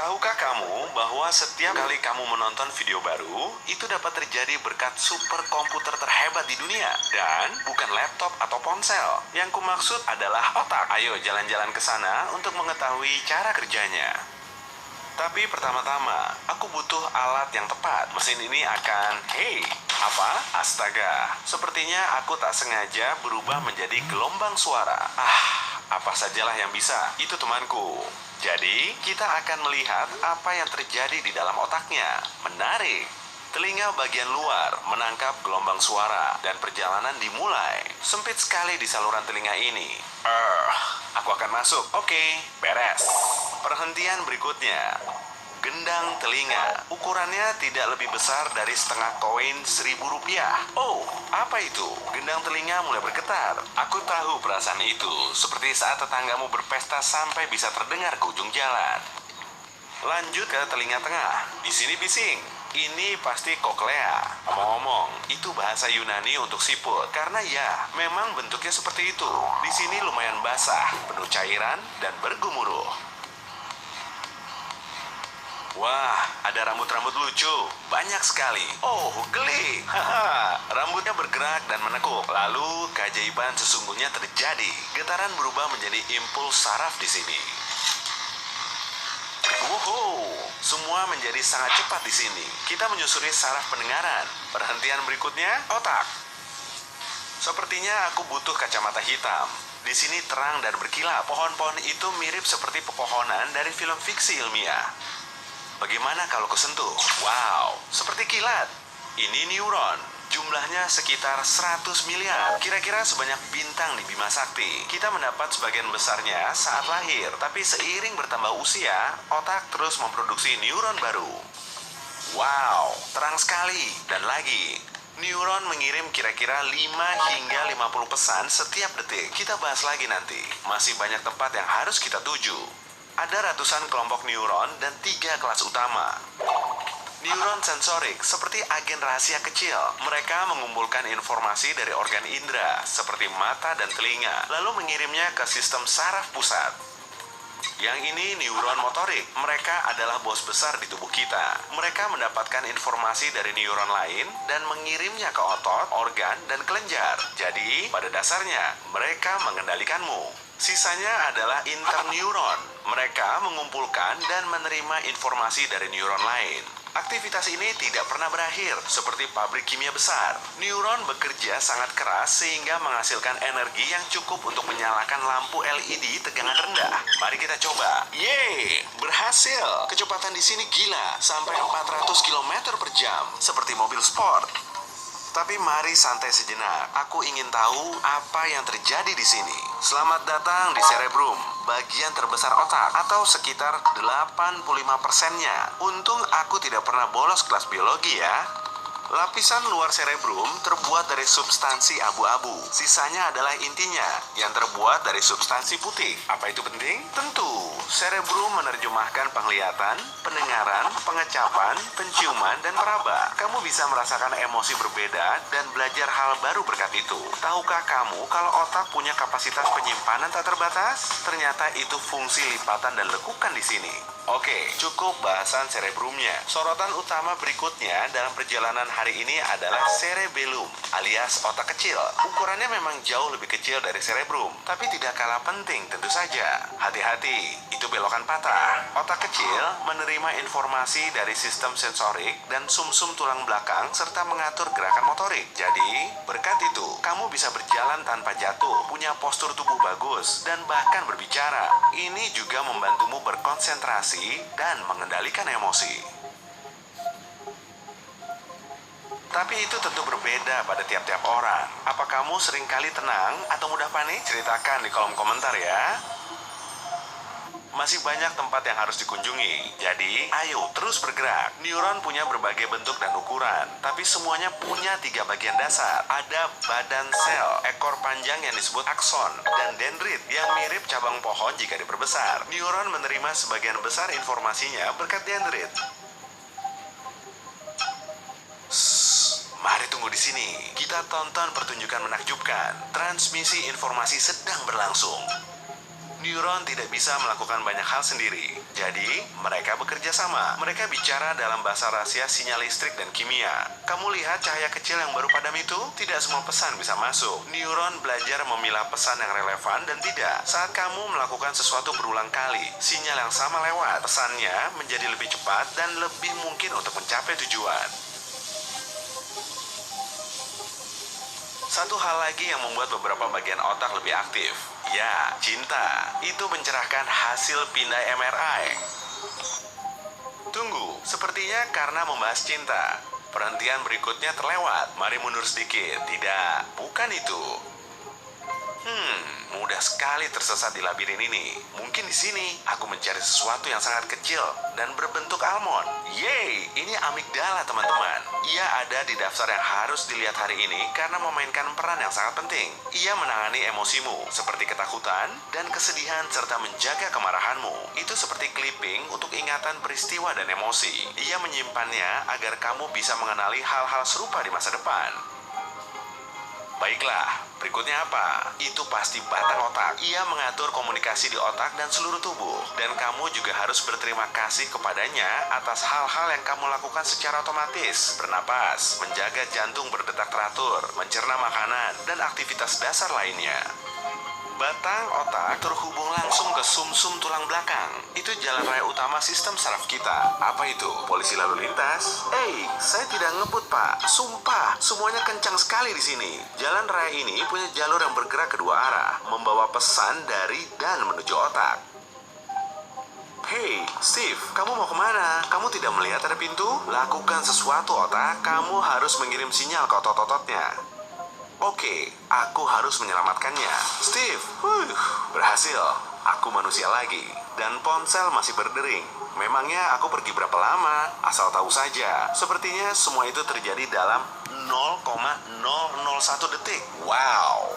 Tahukah kamu bahwa setiap kali kamu menonton video baru, itu dapat terjadi berkat superkomputer terhebat di dunia? Dan bukan laptop atau ponsel. Yang kumaksud adalah otak. Ayo jalan-jalan ke sana untuk mengetahui cara kerjanya. Tapi pertama-tama, aku butuh alat yang tepat. Mesin ini akan, apa? Astaga, sepertinya aku tak sengaja berubah menjadi gelombang suara. Apa sajalah yang bisa, itu temanku. Jadi, kita akan melihat apa yang terjadi di dalam otaknya. Menarik. Telinga bagian luar menangkap gelombang suara dan perjalanan dimulai. Sempit sekali di saluran telinga ini. Aku akan masuk. Oke, beres. Perhentian berikutnya. Gendang telinga. Ukurannya tidak lebih besar dari setengah koin Rp1.000. Oh, apa itu? Gendang telinga mulai bergetar. Aku tahu perasaan itu. Seperti saat tetanggamu berpesta sampai bisa terdengar ke ujung jalan. Lanjut ke telinga tengah. Di sini bising. Ini pasti koklea. Ngomong-ngomong, itu bahasa Yunani untuk siput. Karena ya, memang bentuknya seperti itu. Di sini lumayan basah, penuh cairan, dan bergemuruh. Wah, ada rambut-rambut lucu. Banyak sekali. Oh, geli. Rambutnya bergerak dan menekuk. Lalu, keajaiban sesungguhnya terjadi. Getaran berubah menjadi impuls saraf di sini. Semua menjadi sangat cepat di sini. Kita menyusuri saraf pendengaran. Perhentian berikutnya, otak. Sepertinya aku butuh kacamata hitam. Di sini terang dan berkilau. Pohon-pohon itu mirip seperti pepohonan dari film fiksi ilmiah. Bagaimana kalau kusentuh? Wow, seperti kilat. Ini neuron. Jumlahnya sekitar 100 miliar. Kira-kira sebanyak bintang di Bima Sakti. Kita mendapat sebagian besarnya saat lahir. Tapi seiring bertambah usia, otak terus memproduksi neuron baru. Wow, terang sekali. Dan lagi, neuron mengirim kira-kira 5 hingga 50 pesan setiap detik. Kita bahas lagi nanti. Masih banyak tempat yang harus kita tuju. Ada ratusan kelompok neuron dan 3 kelas utama. Neuron sensorik seperti agen rahasia kecil. Mereka mengumpulkan informasi dari organ indera seperti mata dan telinga, lalu mengirimnya ke sistem saraf pusat. Yang ini neuron motorik. Mereka adalah bos besar di tubuh kita. Mereka mendapatkan informasi dari neuron lain dan mengirimnya ke otot, organ, dan kelenjar. Jadi, pada dasarnya, mereka mengendalikanmu. Sisanya adalah interneuron. Mereka mengumpulkan dan menerima informasi dari neuron lain. Aktivitas ini tidak pernah berakhir, seperti pabrik kimia besar. Neuron bekerja sangat keras sehingga menghasilkan energi yang cukup untuk menyalakan lampu LED tegangan rendah. Mari kita coba. Yeay, berhasil. Kecepatan di sini gila, sampai 400 km per jam, seperti mobil sport. Tapi mari santai sejenak. Aku ingin tahu apa yang terjadi di sini. Selamat datang di cerebrum, bagian terbesar otak, atau sekitar 85%-nya. Untung aku tidak pernah bolos kelas biologi ya. Lapisan luar cerebrum terbuat dari substansi abu-abu. Sisanya adalah intinya, yang terbuat dari substansi putih. Apa itu penting? Tentu, cerebrum menerjemahkan penglihatan, pendengaran, pengecapan, penciuman, dan peraba. Kamu bisa merasakan emosi berbeda dan belajar hal baru berkat itu. Tahukah kamu kalau otak punya kapasitas penyimpanan tak terbatas? Ternyata itu fungsi lipatan dan lekukan di sini. Oke, cukup bahasan cerebrumnya. Sorotan utama berikutnya dalam perjalanan hari ini adalah cerebellum, alias otak kecil. Ukurannya memang jauh lebih kecil dari cerebrum, tapi tidak kalah penting tentu saja. Hati-hati, itu belokan patah. Otak kecil menerima informasi dari sistem sensorik dan sumsum tulang belakang serta mengatur gerakan motorik. Jadi, berkat itu, kamu bisa berjalan tanpa jatuh, punya postur tubuh bagus, dan bahkan berbicara. Ini juga membantumu berkonsentrasi dan mengendalikan emosi. Tapi itu tentu berbeda pada tiap-tiap orang. Apa kamu seringkali tenang atau mudah panik? Ceritakan di kolom komentar ya. Masih banyak tempat yang harus dikunjungi. Jadi, ayo terus bergerak. Neuron punya berbagai bentuk dan ukuran, tapi semuanya punya 3 bagian dasar. Ada badan sel, ekor panjang yang disebut akson, dan dendrit yang mirip cabang pohon jika diperbesar. Neuron menerima sebagian besar informasinya berkat dendrit. Mari tunggu di sini. Kita tonton pertunjukan menakjubkan. Transmisi informasi sedang berlangsung. Neuron tidak bisa melakukan banyak hal sendiri. Jadi, mereka bekerja sama. Mereka bicara dalam bahasa rahasia sinyal listrik dan kimia. Kamu lihat cahaya kecil yang baru padam itu? Tidak semua pesan bisa masuk. Neuron belajar memilah pesan yang relevan dan tidak. Saat kamu melakukan sesuatu berulang kali, sinyal yang sama lewat. Pesannya menjadi lebih cepat dan lebih mungkin untuk mencapai tujuan. Satu hal lagi yang membuat beberapa bagian otak lebih aktif. Ya, cinta. Itu mencerahkan hasil pindai MRI. Tunggu, sepertinya karena membahas cinta, perhentian berikutnya terlewat. Mari mundur sedikit. Tidak, bukan itu. Mudah sekali tersesat di labirin ini. Mungkin di sini aku mencari sesuatu yang sangat kecil dan berbentuk almond. Yeay, ini amigdala teman-teman. Ia ada di daftar yang harus dilihat hari ini karena memainkan peran yang sangat penting. Ia menangani emosimu, seperti ketakutan dan kesedihan serta menjaga kemarahanmu. Itu seperti clipping untuk ingatan peristiwa dan emosi. Ia menyimpannya agar kamu bisa mengenali hal-hal serupa di masa depan. Baiklah, berikutnya apa? Itu pasti batang otak. Ia mengatur komunikasi di otak dan seluruh tubuh. Dan kamu juga harus berterima kasih kepadanya atas hal-hal yang kamu lakukan secara otomatis. Bernapas, menjaga jantung berdetak teratur, mencerna makanan, dan aktivitas dasar lainnya. Batang otak terhubung langsung ke sumsum tulang belakang. Itu jalan raya utama sistem saraf kita. Apa itu? Polisi lalu lintas? Saya tidak ngebut, Pak. Sumpah, semuanya kencang sekali di sini. Jalan raya ini punya jalur yang bergerak kedua arah, membawa pesan dari dan menuju otak. Hey, Steve, kamu mau kemana? Kamu tidak melihat ada pintu? Lakukan sesuatu, otak. Kamu harus mengirim sinyal ke otot-ototnya. Oke, aku harus menyelamatkannya. Steve, berhasil. Aku manusia lagi. Dan ponsel masih berdering. Memangnya aku pergi berapa lama? Asal tahu saja. Sepertinya semua itu terjadi dalam 0,001 detik. Wow.